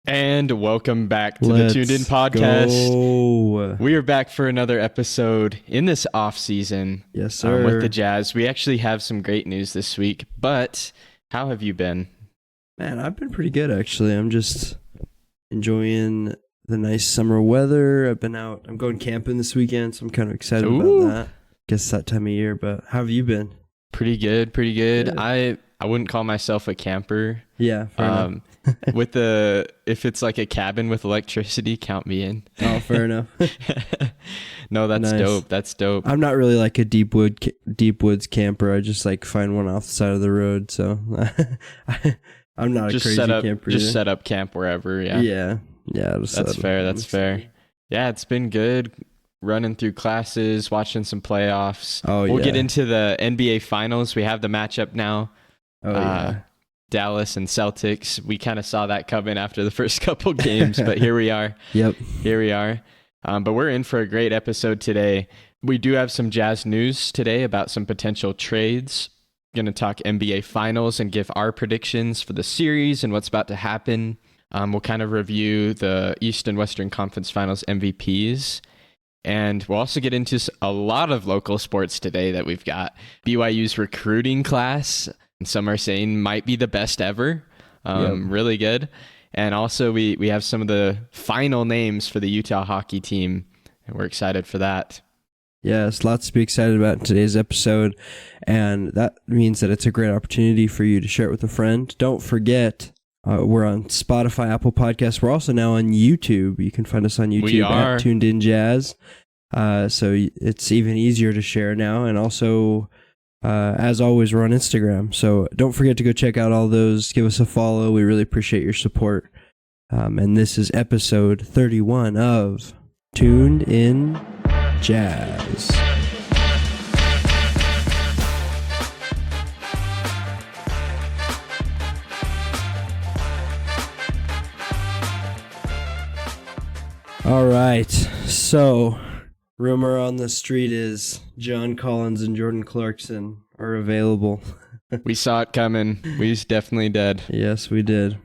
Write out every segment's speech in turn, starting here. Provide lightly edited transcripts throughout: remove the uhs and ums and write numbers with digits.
And welcome back to the Tuned In podcast. Go. We are back for another episode in this off season. Yes, sir. With the Jazz. We actually have some great news this week, but how have you been? Man, I've been pretty good, actually. I'm just enjoying the nice summer weather. I'm going camping this weekend, so I'm kind of excited about that. Guess that time of year, but how have you been? Pretty good. Good. I wouldn't call myself a camper. Yeah, fair enough. If it's like a cabin with electricity, count me in. Oh, fair enough. No, that's Nice. dope. That's dope. I'm not really like a deep woods camper. I just like find one off the side of the road, so I'm not a crazy camper. Just set up camp wherever. Yeah. That's fair. Yeah, it's been good. Running through classes, watching some playoffs. We'll get into the NBA Finals. We have the matchup now. Dallas and Celtics. We kind of saw that coming after the first couple games, but here we are. Yep. Here we are. But we're in for a great episode today. We do have some Jazz news today about some potential trades. Going to talk NBA Finals and give our predictions for the series and what's about to happen. We'll kind of review the East and Western Conference Finals MVPs. And we'll also get into a lot of local sports today that we've got. BYU's recruiting class, and some are saying might be the best ever. Really good. And also we have some of the final names for the Utah hockey team, and we're excited for that. Yes, lots to be excited about in today's episode, and that means that it's a great opportunity for you to share it with a friend. Don't forget, we're on Spotify, Apple Podcasts. We're also now on YouTube. You can find us on YouTube at Tuned In Jazz. So it's even easier to share now, and also, as always, we're on Instagram. So don't forget to go check out all those. Give us a follow. We really appreciate your support. And this is episode 31 of Tuned In Jazz. All right, so rumor on the street is John Collins and Jordan Clarkson are available. We saw it coming. We definitely did. Yes, we did.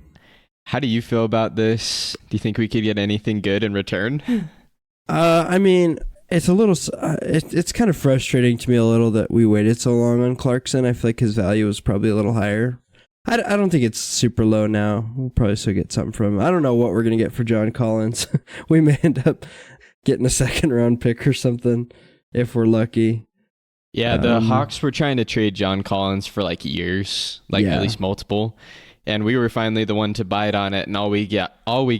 How do you feel about this? Do you think we could get anything good in return? I mean, it's a little. It's kind of frustrating to me a little that we waited so long on Clarkson. I feel like his value was probably a little higher. I don't think it's super low now. We'll probably still get something from him. I don't know what we're going to get for John Collins. We may end up getting a second round pick or something if we're lucky. Yeah, the Hawks were trying to trade John Collins for like years, at least multiple. And we were finally the one to bite on it. And all we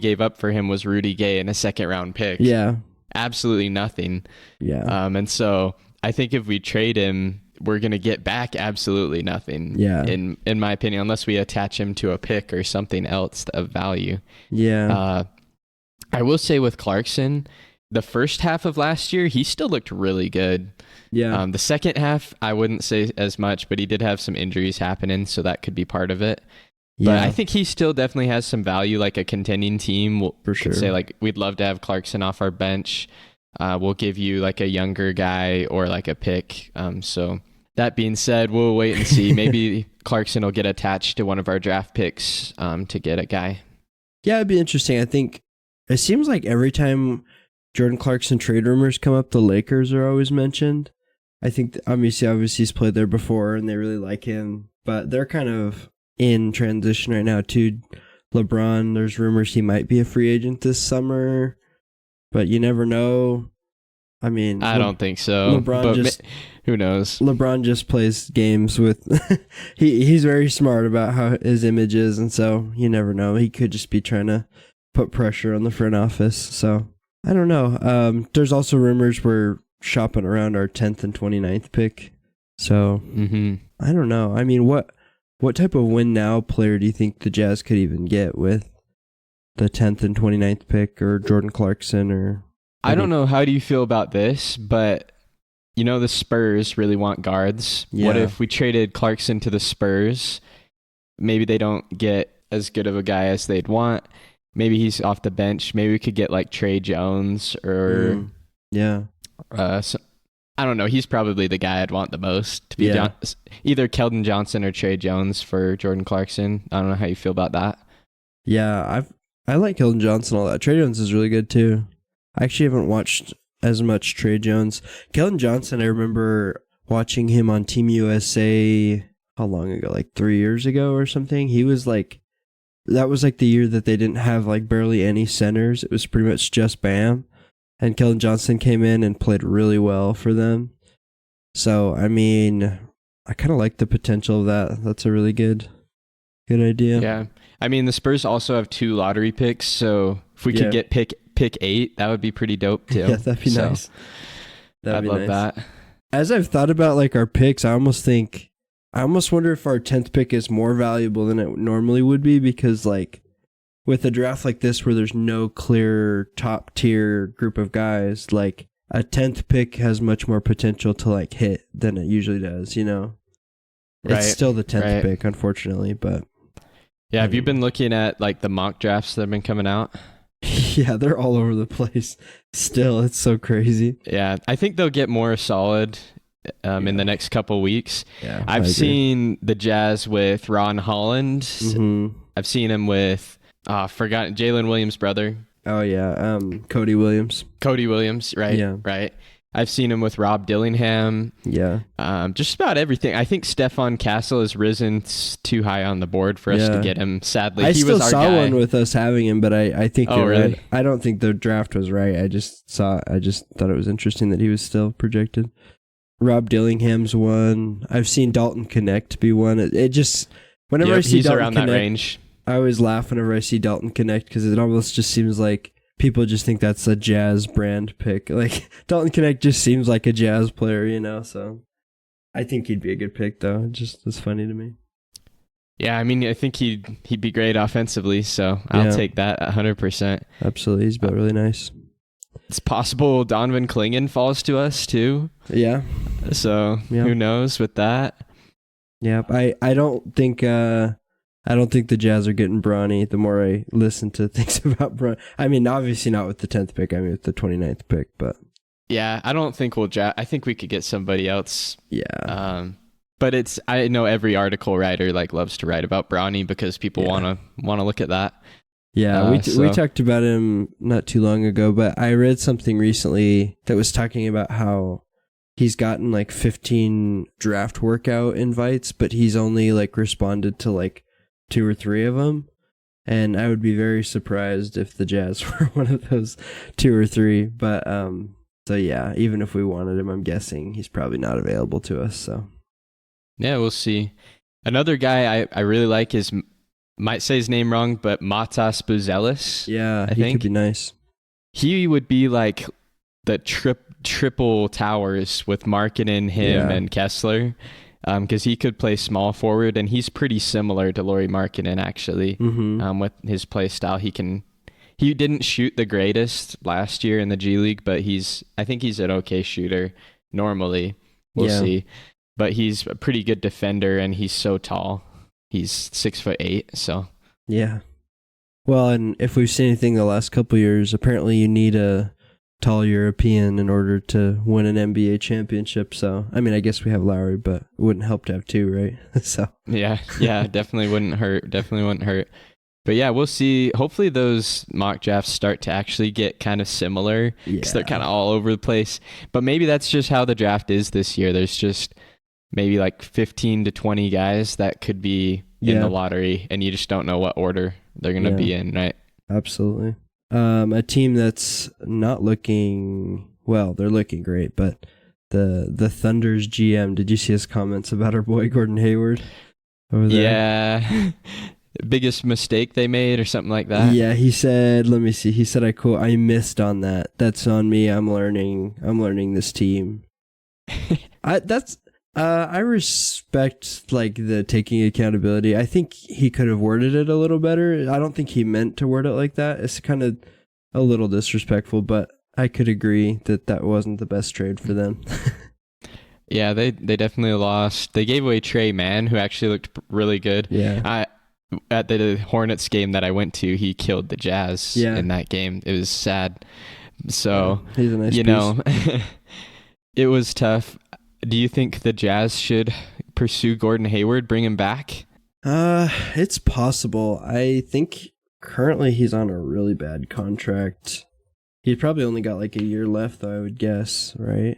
gave up for him was Rudy Gay and a second round pick. Yeah. Absolutely nothing. Yeah. And so I think if we trade him, we're going to get back absolutely nothing. Yeah. In my opinion, unless we attach him to a pick or something else of value. Yeah. I will say with Clarkson, the first half of last year, he still looked really good. Yeah. The second half, I wouldn't say as much, but he did have some injuries happening, so that could be part of it. But I think he still definitely has some value, like a contending team. For sure. Say, like, we'd love to have Clarkson off our bench. We'll give you, like, a younger guy or, like, a pick. So that being said, we'll wait and see. Maybe Clarkson will get attached to one of our draft picks to get a guy. Yeah, it'd be interesting. I think it seems like every time Jordan Clarkson trade rumors come up, the Lakers are always mentioned. I think obviously he's played there before and they really like him, but they're kind of in transition right now too. LeBron, there's rumors he might be a free agent this summer, but you never know. I mean, I don't think so. Who knows? LeBron just plays games with. He's very smart about how his image is, and so you never know. He could just be trying to put pressure on the front office. So I don't know. There's also rumors we're shopping around our 10th and 29th pick. So I don't know. I mean, what type of win now player do you think the Jazz could even get with the 10th and 29th pick or Jordan Clarkson or? I don't know. How do you feel about this? But you know, the Spurs really want guards. Yeah. What if we traded Clarkson to the Spurs? Maybe they don't get as good of a guy as they'd want. Maybe he's off the bench. Maybe we could get like Trey Jones or I don't know. He's probably the guy I'd want the most to be either Keldon Johnson or Trey Jones for Jordan Clarkson. I don't know how you feel about that. Yeah, I like Keldon Johnson a lot. Trey Jones is really good too. I actually haven't watched as much Trey Jones. Keldon Johnson, I remember watching him on Team USA, how long ago? Like 3 years ago or something. He was like, that was like the year that they didn't have like barely any centers. It was pretty much just Bam. And Keldon Johnson came in and played really well for them. So, I mean, I kind of like the potential of that. That's a really good idea. Yeah. I mean, the Spurs also have 2 lottery picks, so if we could get pick 8, that would be pretty dope too. Yeah, that'd be nice. I'd love that. As I've thought about like our picks, I almost wonder if our 10th pick is more valuable than it normally would be, because like with a draft like this where there's no clear top tier group of guys, like a 10th pick has much more potential to like hit than it usually does, you know? It's still the 10th pick, unfortunately, but yeah, have you been looking at like the mock drafts that have been coming out? Yeah, they're all over the place. Still, it's so crazy. Yeah, I think they'll get more solid in the next couple weeks. Yeah, I've seen the Jazz with Ron Holland. Mm-hmm. I've seen him with forgotten Jalen Williams' brother. Oh yeah, Cody Williams. Cody Williams, right? Yeah, right. I've seen him with Rob Dillingham. Yeah. Just about everything. I think Stephon Castle has risen too high on the board for us to get him. Sadly, I he still was our saw guy. one with us having him, but I think you're really? right. I don't think the draft was right. I just thought it was interesting that he was still projected. Rob Dillingham's one. I've seen Dalton Connect be one. It just whenever I see he's Dalton around Connect, that range. I always laugh whenever I see Dalton Connect because it almost just seems like people just think that's a Jazz brand pick. Like Dalton Connect just seems like a Jazz player, you know. So I think he'd be a good pick, though. It's funny to me. Yeah, I mean, I think he'd be great offensively. So I'll take that 100%. Absolutely, he's been really nice. It's possible Donovan Clingan falls to us too. Yeah. So who knows with that? Yeah, I don't think the Jazz are getting Bronny. The more I listen to things about Bronny, I mean, obviously not with the 10th pick. I mean, with the 29th pick, but yeah, I don't think I think we could get somebody else. Yeah. But I know every article writer like loves to write about Bronny because people want to look at that. Yeah, we talked about him not too long ago, but I read something recently that was talking about how he's gotten like 15 draft workout invites, but he's only like responded to like 2 or 3 of them. And I would be very surprised if the Jazz were one of those 2 or 3. But so yeah, even if we wanted him, I'm guessing he's probably not available to us. So yeah, we'll see. Another guy I really like is, might say his name wrong, but Matas Buzelis. Yeah, I think could be nice. He would be like the triple towers with Markkanen, him, and Kessler, because he could play small forward, and he's pretty similar to Lauri Markkanen actually. Mm-hmm. With his play style, he didn't shoot the greatest last year in the G League, but I think he's an okay shooter normally. We'll see, but he's a pretty good defender, and he's so tall. He's 6'8", so yeah. Well, and if we've seen anything the last couple of years, apparently you need a tall European in order to win an NBA championship. So, I mean, I guess we have Lowry, but it wouldn't help to have 2, right? So yeah, definitely wouldn't hurt. But yeah, we'll see. Hopefully those mock drafts start to actually get kind of similar because they're kind of all over the place. But maybe that's just how the draft is this year. There's just maybe like 15 to 20 guys that could be in the lottery, and you just don't know what order they're going to be in, right? Absolutely. A team that's not looking well, they're looking great, but the Thunder's GM, did you see his comments about our boy Gordon Hayward over there? Yeah. Biggest mistake they made or something like that? Yeah, he said, let me see. He said, I quote, "I missed on that. That's on me. I'm learning this team." I respect like the taking accountability. I think he could have worded it a little better. I don't think he meant to word it like that. It's kind of a little disrespectful, but I could agree that wasn't the best trade for them. Yeah, they definitely lost. They gave away Trey Mann, who actually looked really good. Yeah. At the Hornets game that I went to, he killed the Jazz in that game. It was sad. So, he's a nice piece. Know, it was tough. Do you think the Jazz should pursue Gordon Hayward, bring him back? It's possible. I think currently he's on a really bad contract. He probably only got like a year left, though, I would guess, right?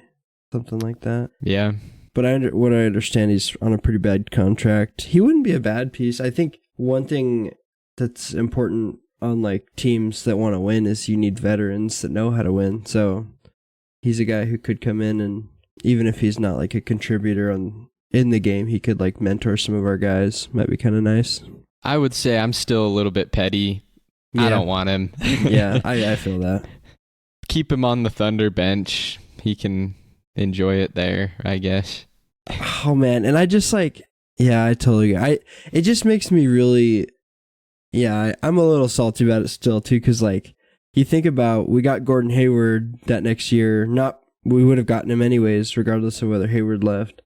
Something like that. Yeah. But what I understand, he's on a pretty bad contract. He wouldn't be a bad piece. I think one thing that's important on like teams that want to win is you need veterans that know how to win. So he's a guy who could come in, and even if he's not like a contributor in the game, he could like mentor some of our guys. Might be kind of nice. I would say I'm still a little bit petty. Yeah. I don't want him. Yeah, I feel that. Keep him on the Thunder bench. He can enjoy it there, I guess. Oh man, and I just like, yeah, I totally. It just makes me really, yeah, I'm a little salty about it still too, because like you think about, we got Gordon Hayward that next year. We would have gotten him anyways, regardless of whether Hayward left.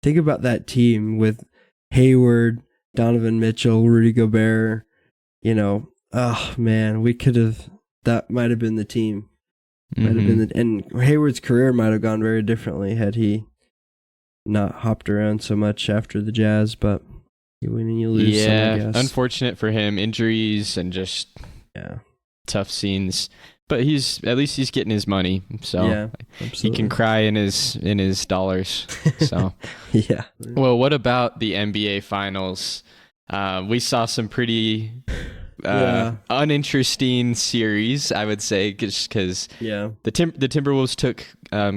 Think about that team with Hayward, Donovan Mitchell, Rudy Gobert. You know, oh man, we could have. That might have been the team. Might have been and Hayward's career might have gone very differently had he not hopped around so much after the Jazz, but you win and you lose. Yeah, some, I guess. Unfortunate for him, injuries and just tough scenes. But at least he's getting his money, so yeah, he can cry in his dollars. So yeah. Well, what about the NBA Finals? We saw some pretty uninteresting series, I would say, because the Timberwolves took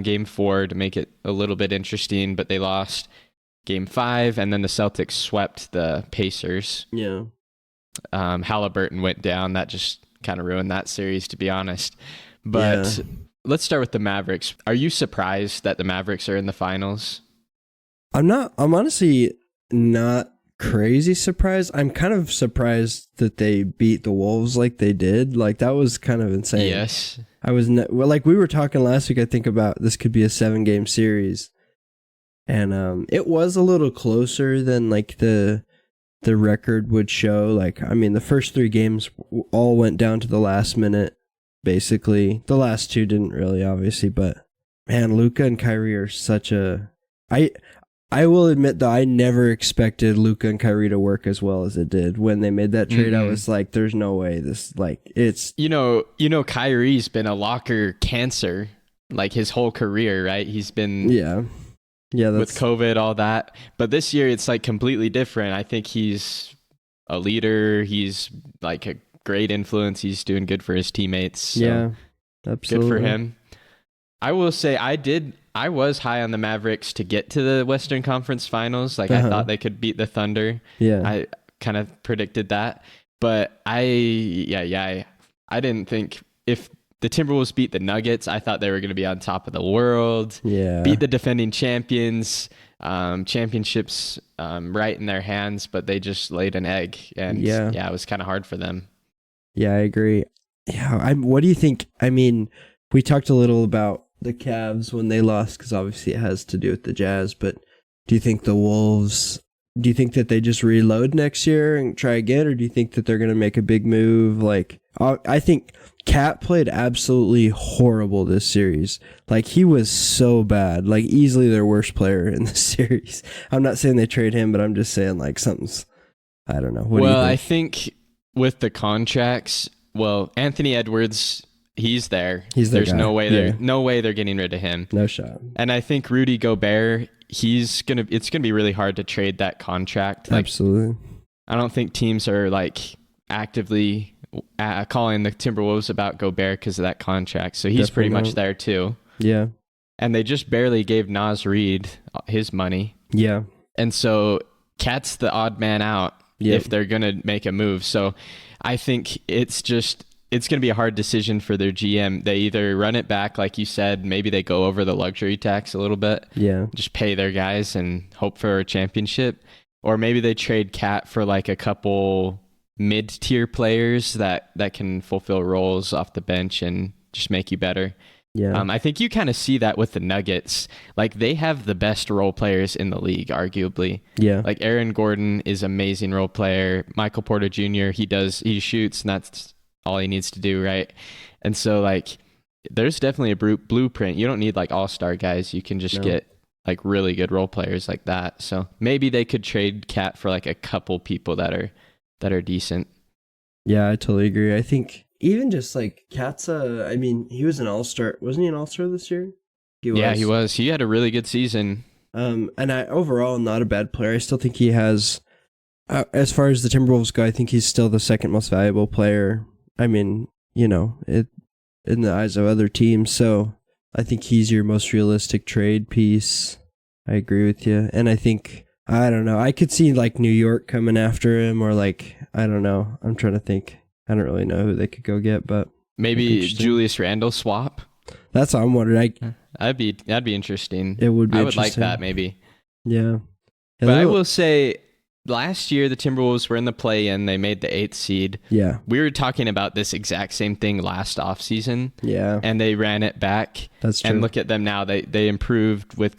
Game 4 to make it a little bit interesting, but they lost Game 5, and then the Celtics swept the Pacers. Yeah. Halliburton went down. That just kind of ruined that series, to be honest. But let's start with the Mavericks. Are you surprised that the Mavericks are in the finals? I'm honestly not crazy surprised. I'm kind of surprised that they beat the Wolves like they did. Like, that was kind of insane. Yes. I was like we were talking last week, I think, about this could be a 7-game series. And it was a little closer than like the record would show. Like, I mean, the first 3 games all went down to the last minute, basically. The last 2 didn't really, obviously, but man, Luka and Kyrie are such a... I will admit that I never expected Luka and Kyrie to work as well as it did. When they made that trade, I was like, there's no way this, like, it's... You know, Kyrie's been a locker cancer, like, his whole career, right? He's been... Yeah, with COVID, all that. But this year, it's, like, completely different. I think he's a leader. He's, like, a great influence. He's doing good for his teammates. So yeah, absolutely. Good for him. I will say I was high on the Mavericks to get to the Western Conference Finals. Like, I thought they could beat the Thunder. Yeah. I kind of predicted that. But I didn't think, if the Timberwolves beat the Nuggets, I thought they were going to be on top of the world. Yeah. Beat the defending champions, championships right in their hands, but they just laid an egg. And it was kind of hard for them. Yeah, I agree. Yeah. What do you think? I mean, we talked a little about the Cavs when they lost, because obviously it has to do with the Jazz, but do you think the Wolves, do you think that they just reload next year and try again, or do you think that they're going to make a big move? Like, I think Cat played absolutely horrible this series. Like, he was so bad, like easily their worst player in the series. I'm not saying they trade him, but I'm just saying, like, something's, I don't know. What do you think? I think with the contracts, Anthony Edwards, he's there. There's no way they're getting rid of him. No shot. And I think Rudy Gobert, it's gonna be really hard to trade that contract. Like, absolutely. I don't think teams are like actively calling the Timberwolves about Gobert because of that contract. So he's pretty much there too. Yeah. And they just barely gave Naz Reid his money. Yeah. And so Cat's the odd man out if they're gonna make a move. So I think it's going to be a hard decision for their GM. They either run it back, like you said, maybe they go over the luxury tax a little bit. Yeah. Just pay their guys and hope for a championship. Or maybe they trade Cat for like a couple mid-tier players that can fulfill roles off the bench and just make you better. Yeah. I think you kind of see that with the Nuggets. Like, they have the best role players in the league, arguably. Yeah. Like, Aaron Gordon is an amazing role player. Michael Porter Jr., he shoots, and that's all he needs to do, right? And so, like, there's definitely a blueprint. You don't need like all-star guys. You can just get like really good role players like that. So maybe they could trade Cat for like a couple people that are decent. Yeah, I totally agree. I think even just like Katza, I mean, he was an all-star. Wasn't he an all-star this year? He was. Yeah, he was. He had a really good season. And I overall not a bad player. I still think he has, as far as the Timberwolves go, I think he's still the second most valuable player. I mean, in the eyes of other teams. So I think he's your most realistic trade piece. I agree with you. And I think, I don't know, I could see like New York coming after him, or like, I don't know. I'm trying to think. I don't really know who they could go get, but maybe Julius Randle swap. That's what I'm wondering. That'd be interesting. It would be. I would like that maybe. Yeah. But I will say, last year the Timberwolves were in the play-in. They made the 8th seed. Yeah. We were talking about this exact same thing last offseason. Yeah. And they ran it back. That's true. And look at them now. They improved with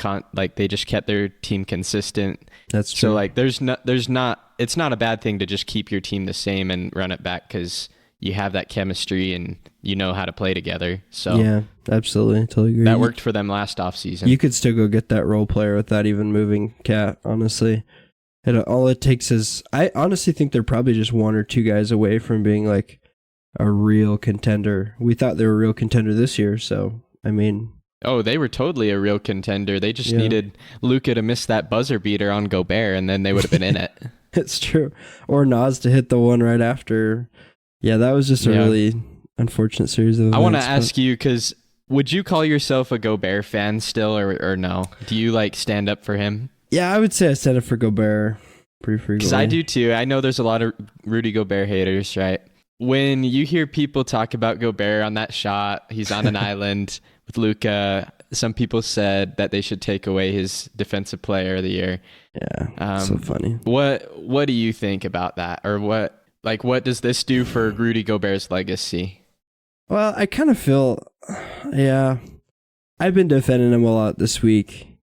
they just kept their team consistent. That's true. So like it's not a bad thing to just keep your team the same and run it back, because you have that chemistry and you know how to play together. So yeah, absolutely. Totally agree. That worked for them last offseason. You could still go get that role player without even moving Cat, honestly. All it takes is, I honestly think they're probably just one or two guys away from being like a real contender. We thought they were a real contender this year, so I mean, oh, they were totally a real contender. They just needed Luka to miss that buzzer beater on Gobert, and then they would have been in it. It's true. Or Nas to hit the one right after. Yeah, that was just a really unfortunate series of events. I want to ask you, because would you call yourself a Gobert fan still, or no? Do you like stand up for him? Yeah, I would say I stand up for Gobert pretty frequently. Because I do too. I know there's a lot of Rudy Gobert haters, right? When you hear people talk about Gobert on that shot, he's on an island with Luka. Some people said that they should take away his Defensive Player of the Year. Yeah, so funny. What do you think about that? Or what does this do for Rudy Gobert's legacy? Well, I kind of feel, I've been defending him a lot this week.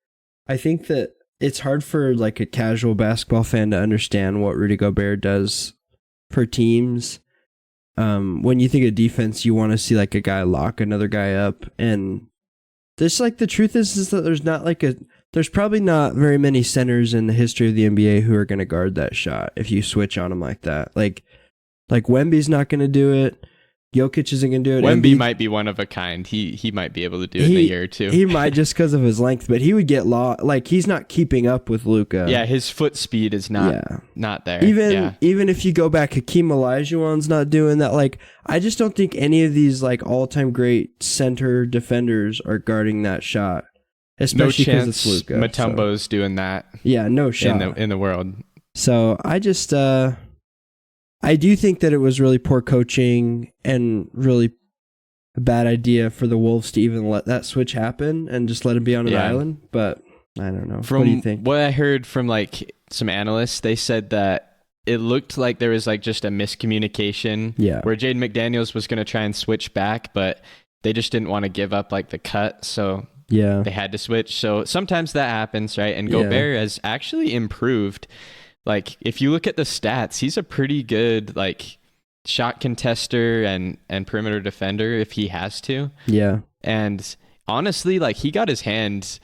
I think that it's hard for like a casual basketball fan to understand what Rudy Gobert does for teams. When you think of defense, you want to see like a guy lock another guy up, and this, like, the truth is that there's probably not very many centers in the history of the NBA who are going to guard that shot if you switch on him like that. Like Wemby's not going to do it. Jokic isn't going to do it. Wemby might be one of a kind. He might be able to do it in a year or two. He might, just because of his length, but he would get lost. Like, he's not keeping up with Luka. Yeah, his foot speed is not there. Even if you go back, Hakeem Olajuwon's not doing that. Like, I just don't think any of these like all-time great center defenders are guarding that shot. Especially because it's Luka. Mutombo's doing that. Yeah, no shot in the world. So I just I do think that it was really poor coaching and really a bad idea for the Wolves to even let that switch happen and just let him be on an island. But I don't know. From what do you think? What I heard from like some analysts, they said that it looked like there was like just a miscommunication. Yeah. Where Jaden McDaniels was going to try and switch back, but they just didn't want to give up like the cut. So they had to switch. So sometimes that happens, right? And Gobert has actually improved. Like, if you look at the stats, he's a pretty good like shot contester and perimeter defender if he has to. Yeah. And honestly, like, he got his hand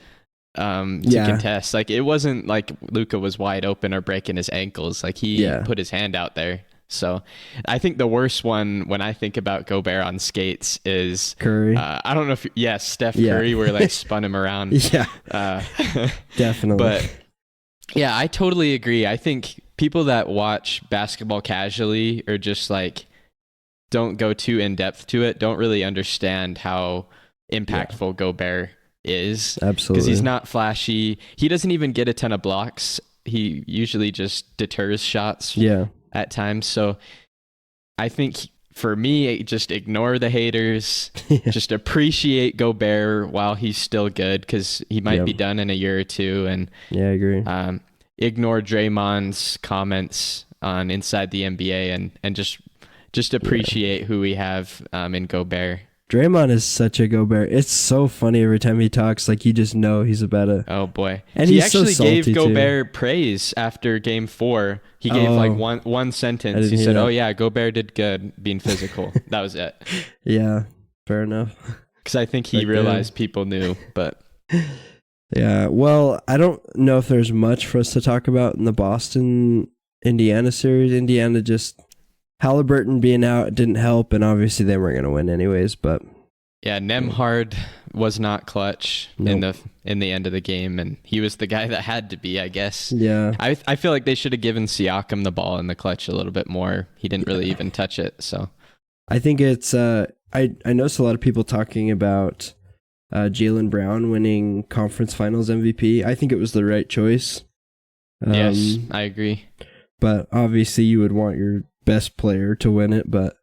to contest. Like, it wasn't like Luka was wide open or breaking his ankles. Like, he put his hand out there. So I think the worst one when I think about Gobert on skates is Curry. I don't know if Steph Curry, where like spun him around. Definitely. But yeah, I totally agree. I think people that watch basketball casually or just like don't go too in depth to it don't really understand how impactful Gobert is. Absolutely. Because he's not flashy. He doesn't even get a ton of blocks. He usually just deters shots at times. So I think for me, just ignore the haters. Just appreciate Gobert while he's still good, because he might be done in a year or two. And I agree. Ignore Draymond's comments on Inside the NBA and just appreciate who we have in Gobert. Draymond is such a Gobert. It's so funny every time he talks. Like, you just know he's about to. Oh boy! And he he's actually so gave salty Gobert praise after Game 4. He gave like one sentence. He said, "Oh yeah, Gobert did good being physical." That was it. Yeah, fair enough. Because I think he realized people knew, but yeah. Well, I don't know if there's much for us to talk about in the Boston Indiana series. Indiana just Halliburton being out didn't help, and obviously they weren't going to win anyways. But yeah, Nemhard was not clutch in the end of the game, and he was the guy that had to be, I guess. Yeah, I feel like they should have given Siakam the ball in the clutch a little bit more. He didn't really even touch it. So I think it's I noticed a lot of people talking about Jaylen Brown winning conference finals MVP. I think it was the right choice. Yes, I agree. But obviously you would want your best player to win it, but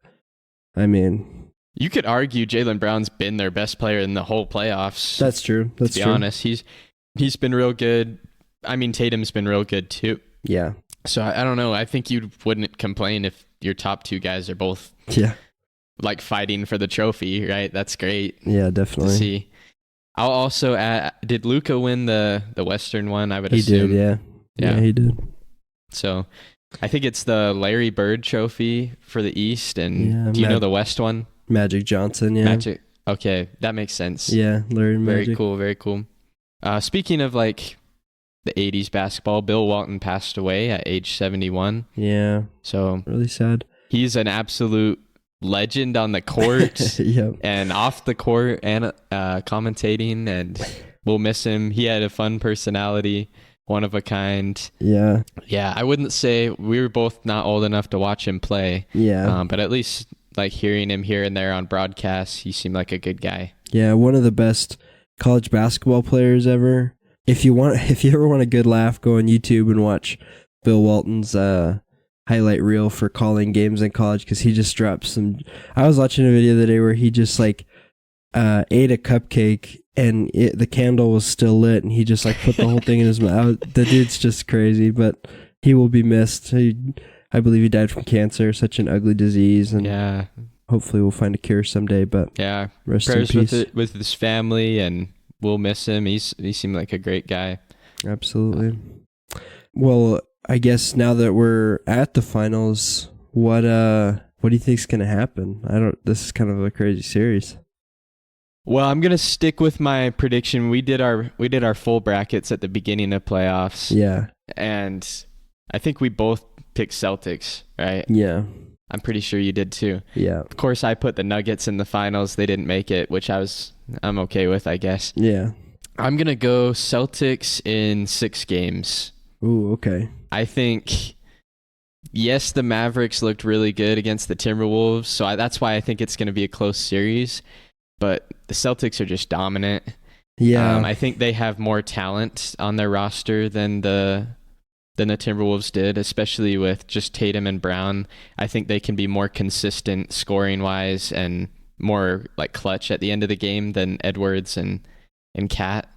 I mean, you could argue Jaylen Brown's been their best player in the whole playoffs. That's true. To be honest, he's been real good. I mean, Tatum's been real good too. Yeah. So I don't know. I think you wouldn't complain if your top two guys are both like fighting for the trophy, right? That's great. Yeah, definitely. To see. I'll also add, did Luka win the Western one? I would He assume. did, yeah, he did. So I think it's the Larry Bird Trophy for the East, and do you know the West one? Magic Johnson, yeah. Magic. Okay, that makes sense. Yeah, Larry Magic. Very cool, very cool. Speaking of like the 80s basketball, Bill Walton passed away at age 71. Yeah. So really sad. He's an absolute legend on the court and off the court and commentating, and we'll miss him. He had a fun personality. One of a kind. Yeah. I wouldn't say we were both not old enough to watch him play. Yeah. But at least like hearing him here and there on broadcasts, he seemed like a good guy. Yeah, one of the best college basketball players ever. If you ever want a good laugh, go on YouTube and watch Bill Walton's highlight reel for calling games in college, because he just dropped some. I was watching a video the other day where he just like ate a cupcake and the candle was still lit, and he just like put the whole thing in his mouth. The dude's just crazy, but he will be missed. I believe he died from cancer, such an ugly disease, and hopefully we'll find a cure someday. But rest in peace with his family, and we'll miss him. He seemed like a great guy. Absolutely. Well, I guess now that we're at the finals, what do you think's gonna happen? This is kind of a crazy series. Well, I'm gonna stick with my prediction. We did our full brackets at the beginning of playoffs. Yeah. And I think we both picked Celtics, right? Yeah. I'm pretty sure you did too. Yeah. Of course, I put the Nuggets in the finals. They didn't make it, which I'm okay with, I guess. Yeah. I'm gonna go Celtics in 6 games. Ooh, okay. I think, yes, the Mavericks looked really good against the Timberwolves, so that's why I think it's going to be a close series. But the Celtics are just dominant. Yeah. I think they have more talent on their roster than the Timberwolves did, especially with just Tatum and Brown. I think they can be more consistent scoring-wise and more like clutch at the end of the game than Edwards and Cat.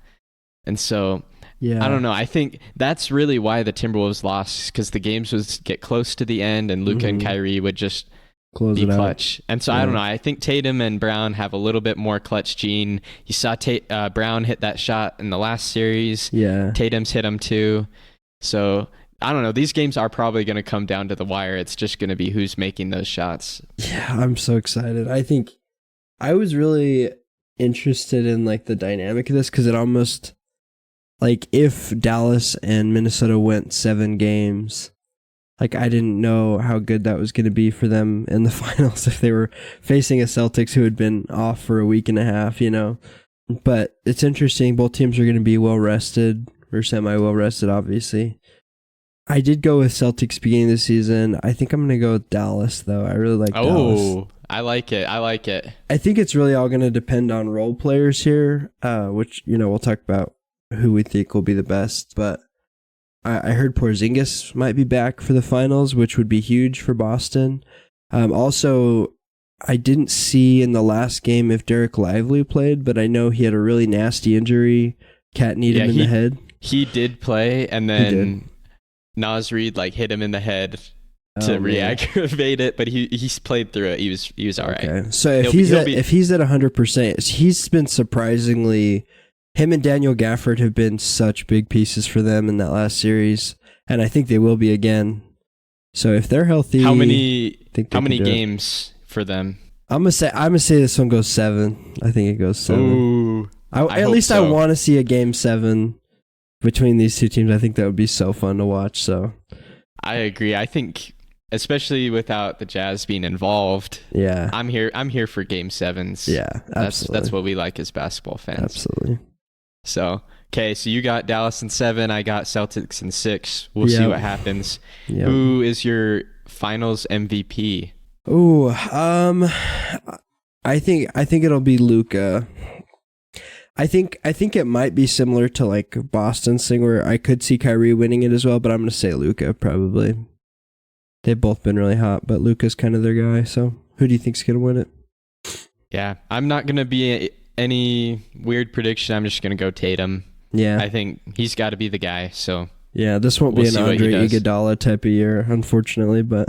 And so I don't know. I think that's really why the Timberwolves lost, because the games would get close to the end and Luka and Kyrie would just close be it clutch. out. And so I don't know. I think Tatum and Brown have a little bit more clutch gene. You saw Brown hit that shot in the last series. Yeah. Tatum's hit him too. So I don't know. These games are probably going to come down to the wire. It's just going to be who's making those shots. Yeah, I'm so excited. I think I was really interested in like the dynamic of this, because it almost like if Dallas and Minnesota went 7 games, like I didn't know how good that was going to be for them in the finals if they were facing a Celtics who had been off for a week and a half, But it's interesting. Both teams are going to be well rested, or semi well rested, obviously. I did go with Celtics beginning of the season. I think I'm going to go with Dallas, though. I really like Dallas. Oh, I like it. I think it's really all going to depend on role players here, which, we'll talk about who we think will be the best. But I heard Porzingis might be back for the finals, which would be huge for Boston. Also, I didn't see in the last game if Derek Lively played, but I know he had a really nasty injury. Cat kneed him in the head. He did play, and then Naz Reid hit him in the head to re-aggravate it, but he played through it. He was all right. Okay. So if he's at 100%, he's been surprisingly. Him and Daniel Gafford have been such big pieces for them in that last series, and I think they will be again. So if they're healthy, how many games for them? I'm gonna say this one goes 7. I think it goes 7. Ooh, at least I want to see a game 7 between these two teams. I think that would be so fun to watch. So I agree. I think especially without the Jazz being involved. Yeah. I'm here for game sevens. Yeah, absolutely. That's what we like as basketball fans. Absolutely. So, okay, so you got Dallas in 7, I got Celtics in 6. We'll see what happens. Yep. Who is your finals MVP? Oh, I think it'll be Luka. I think it might be similar to like Boston's thing where I could see Kyrie winning it as well, but I'm going to say Luka probably. They've both been really hot, but Luka's kind of their guy. So who do you think's going to win it? Yeah, I'm not going to be any weird prediction. I'm just going to go Tatum. Yeah. I think he's got to be the guy. So yeah, this won't be an Andre Iguodala type of year, unfortunately, but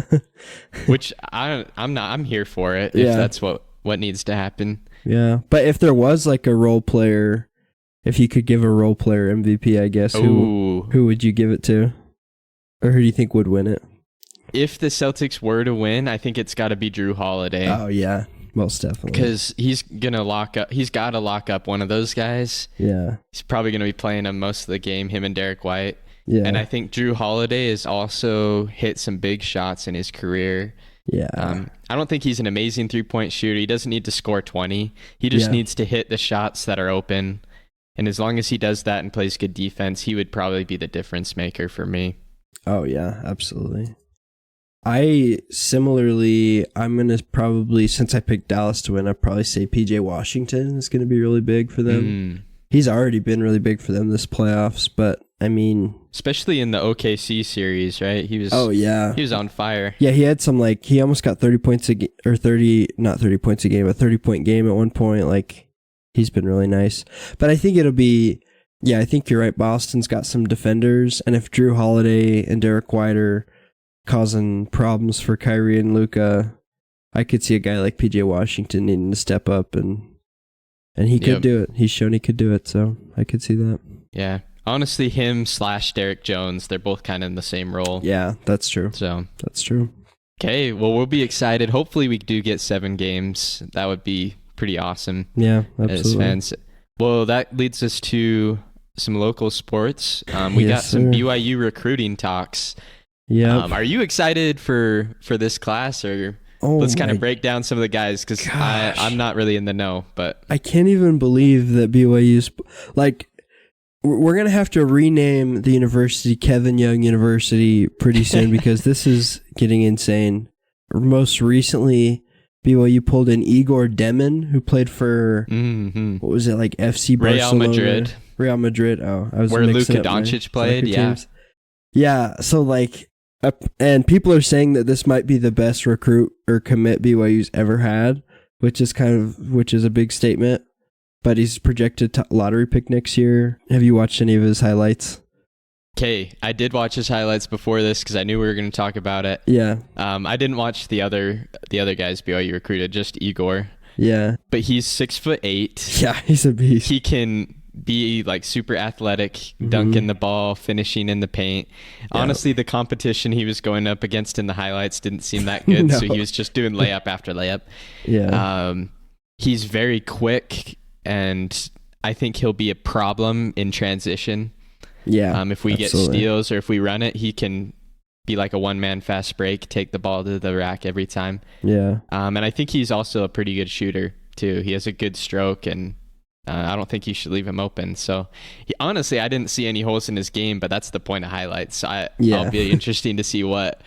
which I'm here for it if that's what needs to happen. Yeah, but if there was like a role player, if you could give a role player MVP, I guess who would you give it to, or who do you think would win it? If the Celtics were to win, I think it's got to be Drew Holiday. Oh yeah, most definitely. Because he's gonna lock up. He's got to lock up one of those guys. Yeah, he's probably gonna be playing him most of the game. Him and Derek White. Yeah, and I think Drew Holiday has also hit some big shots in his career. Yeah. I don't think he's an amazing three-point shooter. He doesn't need to score 20. He just needs to hit the shots that are open. And as long as he does that and plays good defense, he would probably be the difference maker for me. Oh, yeah, absolutely. I'm going to probably, since I picked Dallas to win, I'd probably say PJ Washington is going to be really big for them. He's already been really big for them this playoffs, but I mean, especially in the OKC series, right? He was he was on fire. Yeah, he had some he almost got 30 points a game, or 30-point game at one point. Like, he's been really nice. But I think it'll be I think you're right. Boston's got some defenders, and if Drew Holiday and Derek White are causing problems for Kyrie and Luka, I could see a guy like PJ Washington needing to step up and he could do it. He's shown he could do it, so I could see that. Yeah. Honestly, him / Derek Jones, they're both kind of in the same role. Yeah, that's true. So that's true. Okay, well, we'll be excited. Hopefully we do get 7 games. That would be pretty awesome. Yeah, absolutely. As fans. Well, that leads us to some local sports. We got some BYU recruiting talks. Yeah. Are you excited for this class, or let's kind of break down some of the guys, because I'm not really in the know, but I can't even believe that BYU's we're going to have to rename the university Kevin Young University pretty soon because this is getting insane. Most recently, BYU pulled in Igor Demin, who played for, what was it, like FC Barcelona? Real Madrid. Oh, I was where Luka Doncic played, yeah. Teams. Yeah, so and people are saying that this might be the best recruit or commit BYU's ever had, which is a big statement. But he's projected to lottery pick next year. Have you watched any of his highlights? Okay, I did watch his highlights before this because I knew we were going to talk about it. Yeah. I didn't watch the other guys BYU recruited, just Igor. Yeah. But he's 6'8". Yeah, he's a beast. He can be super athletic, dunking the ball, finishing in the paint. Yeah. Honestly, the competition he was going up against in the highlights didn't seem that good, no. So he was just doing layup after layup. Yeah. He's very quick. And I think he'll be a problem in transition. Yeah. If we get steals or if we run it, he can be like a one-man fast break, take the ball to the rack every time. Yeah. And I think he's also a pretty good shooter too. He has a good stroke, and I don't think you should leave him open. So honestly, I didn't see any holes in his game, but that's the point of highlights. So I'll be interesting to see what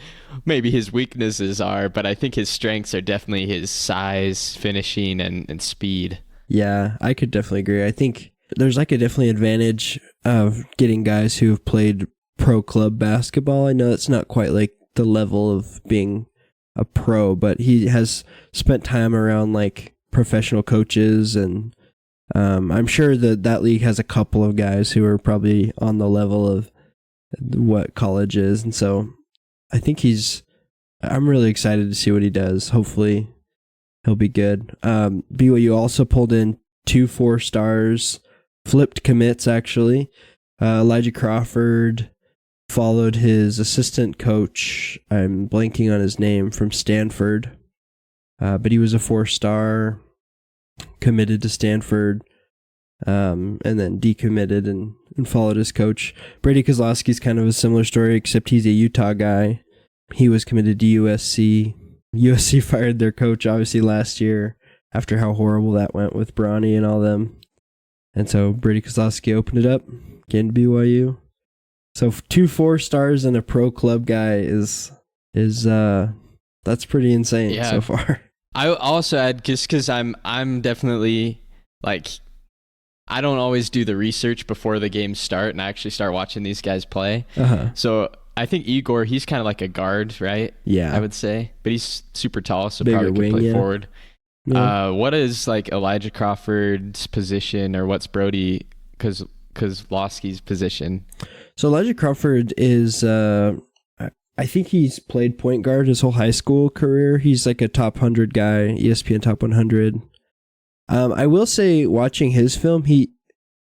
maybe his weaknesses are, but I think his strengths are definitely his size, finishing, and speed. Yeah, I could definitely agree. I think there's a definitely advantage of getting guys who have played pro club basketball. I know it's not quite like the level of being a pro, but he has spent time around professional coaches, and I'm sure that league has a couple of guys who are probably on the level of what college is. And so I think I'm really excited to see what he does. Hopefully he'll be good. BYU also pulled in 2 4-stars, flipped commits actually. Elijah Crawford followed his assistant coach. I'm blanking on his name, from Stanford. But he was a 4-star, committed to Stanford, and then decommitted and followed his coach. Brady Kozlowski's kind of a similar story, except he's a Utah guy. he was committed to USC. USC fired their coach, obviously, last year after how horrible that went with Bronny and all them. And so Brady Kozlowski opened it up, getting to BYU. So 2 4-stars and a pro club guy is that's pretty insane so far. I also add, just because I'm definitely, like, I don't always do the research before the games start, and I actually start watching these guys play. So I think Igor, he's kind of like a guard, right? Yeah, I would say, but he's super tall, so bigger probably wing, could play forward. Yeah. What is like Elijah Crawford's position, or what's Brody Kozlowski's position? So Elijah Crawford is, I think he's played point guard his whole high school career. He's like a top 100 guy, ESPN top 100. I will say, watching his film, he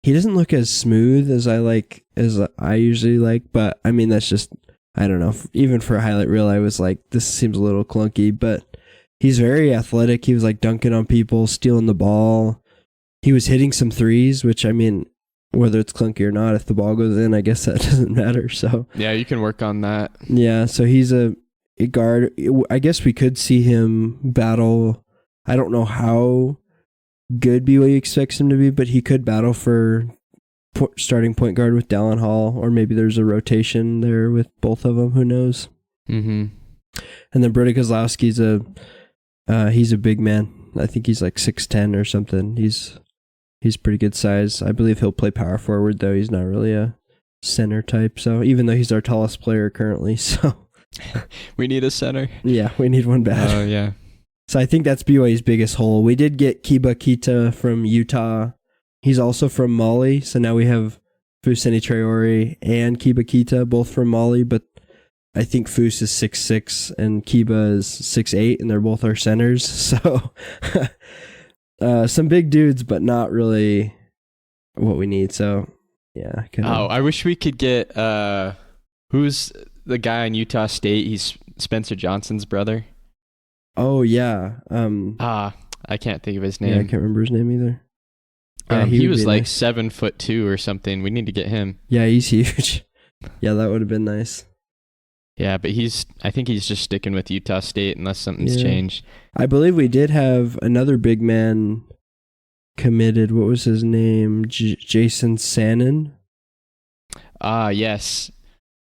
doesn't look as smooth as I usually like, but I mean, that's just, I don't know. Even for a highlight reel, I was like, this seems a little clunky, but he's very athletic. He was like dunking on people, stealing the ball. He was hitting some threes, which, I mean, whether it's clunky or not, if the ball goes in, I guess that doesn't matter. So yeah, you can work on that. Yeah, so he's a guard. I guess we could see him battle. I don't know how good BYU expects him to be, but he could battle for starting point guard with Dallin Hall, or maybe there's a rotation there with both of them. Who knows? Mm-hmm. And then Brody Kozlowski's he's a big man. I think he's like 6'10" or something. He's pretty good size. I believe he'll play power forward, though. He's not really a center type. So even though he's our tallest player currently, so we need a center. Yeah, we need one bad. Oh, yeah. So I think that's BYU's biggest hole. We did get Kiba Kita from Utah. He's also from Mali. So now we have Fousseyni Traore and Kiba Kita, both from Mali. But I think Fous is 6'6" and Kiba is 6'8", and they're both our centers. So some big dudes, but not really what we need. So, yeah. I wish we could get who's the guy in Utah State? He's Spencer Johnson's brother. Oh, yeah. I can't think of his name. Yeah, I can't remember his name either. Yeah, he was like 7'2" or something. We need to get him. Yeah, he's huge. Yeah, that would have been nice. Yeah, but I think he's just sticking with Utah State unless something's changed. I believe we did have another big man committed. What was his name? Jason Sannon? Yes.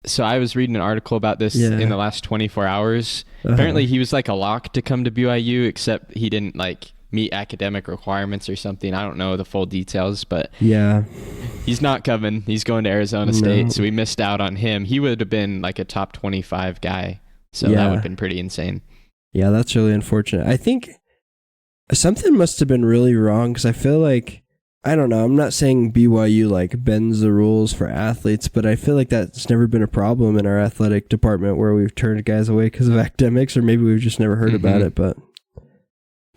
So I was reading an article about this in the last 24 hours. Apparently he was like a lock to come to BYU, except he didn't like meet academic requirements or something. I don't know the full details, but yeah, he's not coming. He's going to Arizona State, so we missed out on him. He would have been like a top 25 guy, so that would have been pretty insane. Yeah, that's really unfortunate. I think something must have been really wrong, because I feel like, I don't know, I'm not saying BYU like bends the rules for athletes, but I feel like that's never been a problem in our athletic department where we've turned guys away because of academics, or maybe we've just never heard about it, but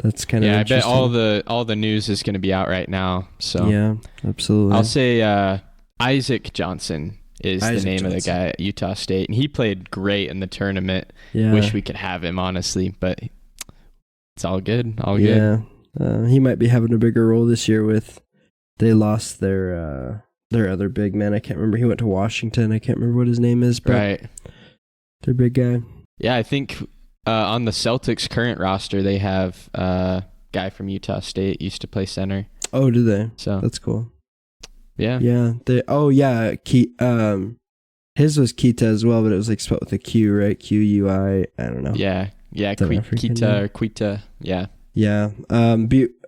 that's kind of interesting. I bet all the news is going to be out right now. So yeah, absolutely. I'll say Isaac Johnson is the name of the guy at Utah State, and he played great in the tournament. Yeah. Wish we could have him, honestly, but it's all good. Good. He might be having a bigger role this year with. They lost their other big man. I can't remember. He went to Washington. I can't remember what his name is, but right. Their big guy. Yeah, I think on the Celtics current roster, they have a guy from Utah State used to play center. Oh, do they? So that's cool. Yeah. Yeah. His was Kita as well, but it was like spelled with a Q, right? Q-U-I. I don't know. Yeah. Yeah. Kita or Quita. Yeah. Yeah.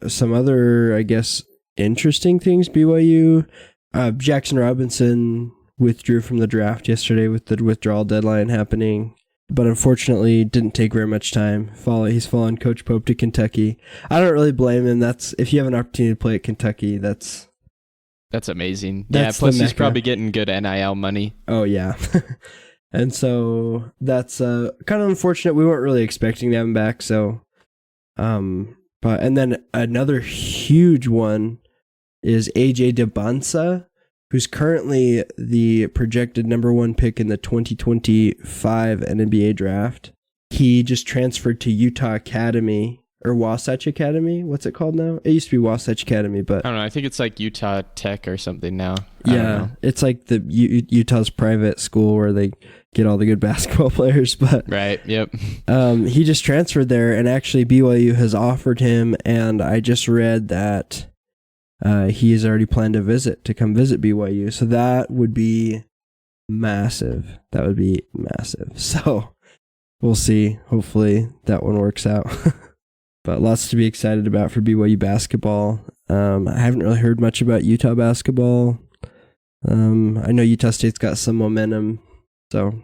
Some other, I guess, interesting things. BYU, Jackson Robinson withdrew from the draft yesterday with the withdrawal deadline happening, but unfortunately didn't take very much time. He's following Coach Pope to Kentucky. I don't really blame him. If you have an opportunity to play at Kentucky, that's amazing. Plus he's probably getting good NIL money. Oh yeah. And so that's kind of unfortunate. We weren't really expecting to have him back, so and then another huge one is AJ DeBansa, who's currently the projected number 1 pick in the 2025 NBA draft. He just transferred to Utah Academy or Wasatch Academy. What's it called now? It used to be Wasatch Academy, but I don't know. I think it's like Utah Tech or something now. I don't know. It's like the Utah's private school where they get all the good basketball players. But Right. Yep. he just transferred there, and actually BYU has offered him. And I just read that he has already planned to come visit BYU. So that would be massive. So we'll see. Hopefully that one works out. But lots to be excited about for BYU basketball. I haven't really heard much about Utah basketball. I know Utah State's got some momentum, so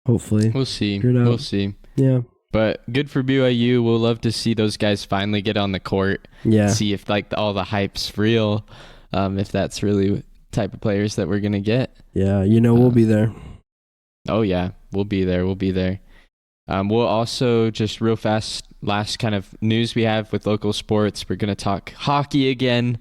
hopefully we'll see. We'll see. Yeah. But good for BYU. We'll love to see those guys finally get on the court. Yeah. See if like all the hype's real. If that's really the type of players that we're gonna get. Yeah, we'll be there. Oh yeah, we'll be there. We'll also, just real fast, last kind of news we have with local sports, we're going to talk hockey again.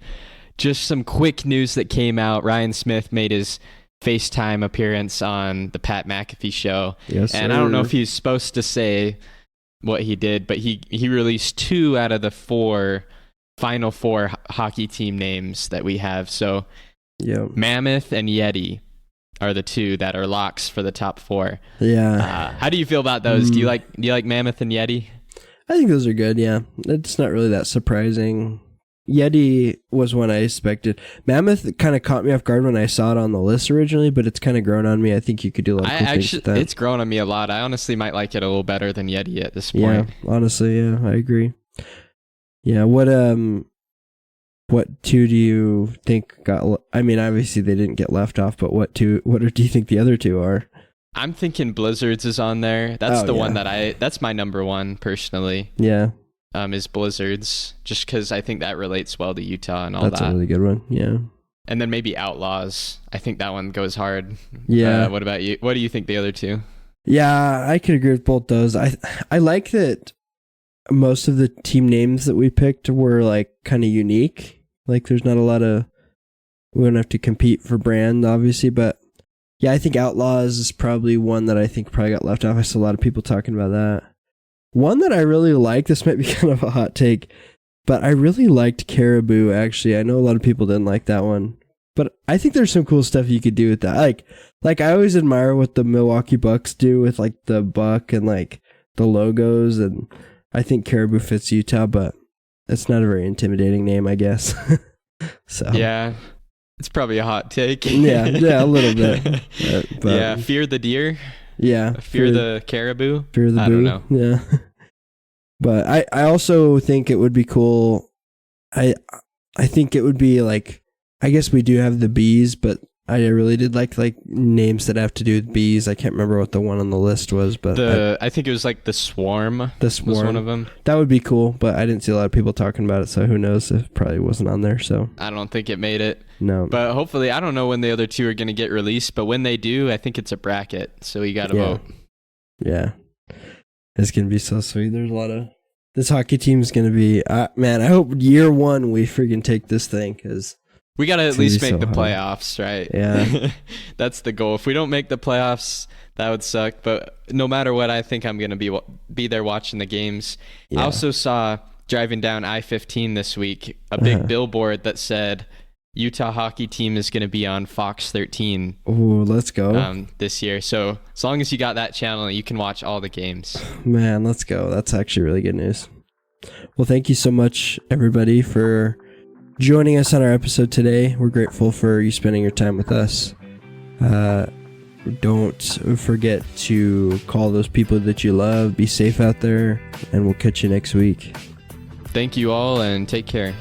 Just some quick news that came out. Ryan Smith made his FaceTime appearance on the Pat McAfee show. Yes, and I don't know if he's supposed to say what he did, but he released 2 out of the final 4 hockey team names that we have. So Mammoth and Yeti are the 2 that are locks for the top 4. Yeah. How do you feel about those? Do you like Mammoth and Yeti? I think those are good, yeah. It's not really that surprising. Yeti was one I expected. Mammoth kind of caught me off guard when I saw it on the list originally, but it's kind of grown on me. I think you could do a lot of cool things with that. It's grown on me a lot. I honestly might like it a little better than Yeti at this point. Yeah, honestly, yeah, I agree. Yeah, what 2 do you think got... I mean, obviously they didn't get left off, but what do you think the other 2 are? I'm thinking Blizzards is on there. That's one that's my number 1 personally. Yeah. Is Blizzards, just because I think that relates well to Utah and all that. That's a really good one, yeah. And then maybe Outlaws. I think that one goes hard. Yeah. What about you? What do you think the other 2? Yeah, I could agree with both those. I like that most of the team names that we picked were like kind of unique. Like there's not a lot of... We don't have to compete for brand, obviously, but yeah, I think Outlaws is probably one that I think probably got left off. I saw a lot of people talking about that. One that I really like, this might be kind of a hot take, but I really liked Caribou, actually. I know a lot of people didn't like that one, but I think there's some cool stuff you could do with that. Like I always admire what the Milwaukee Bucks do with like the buck and like the logos, and I think Caribou fits Utah, but it's not a very intimidating name, I guess. So yeah, it's probably a hot take. yeah, a little bit. But, yeah, fear the deer. Yeah, fear the caribou. Fear the boo. I don't know. Yeah, but I also think it would be cool. I think it would be like, I guess we do have the bees, but I really did like names that have to do with bees. I can't remember what the one on the list was, but I think it was like the Swarm. The Swarm was one of them. That would be cool, but I didn't see a lot of people talking about it, so who knows? It probably wasn't on there. So I don't think it made it. No, but hopefully, I don't know when the other 2 are going to get released, but when they do, I think it's a bracket, so you got to vote. Yeah, it's gonna be so sweet. There's a lot of... This hockey team is gonna be... man, I hope year 1 we freaking take this thing, because we got to at least make the playoffs, right? Yeah. That's the goal. If we don't make the playoffs, that would suck. But no matter what, I think I'm going to be there watching the games. Yeah. I also saw, driving down I-15 this week, a big billboard that said, Utah hockey team is going to be on Fox 13. Ooh, let's go. This year. So as long as you got that channel, you can watch all the games. Man, let's go. That's actually really good news. Well, thank you so much, everybody, for joining us on our episode today. We're grateful for you spending your time with us. Don't forget to call those people that you love. Be safe out there, and we'll catch you next week. Thank you all, and take care.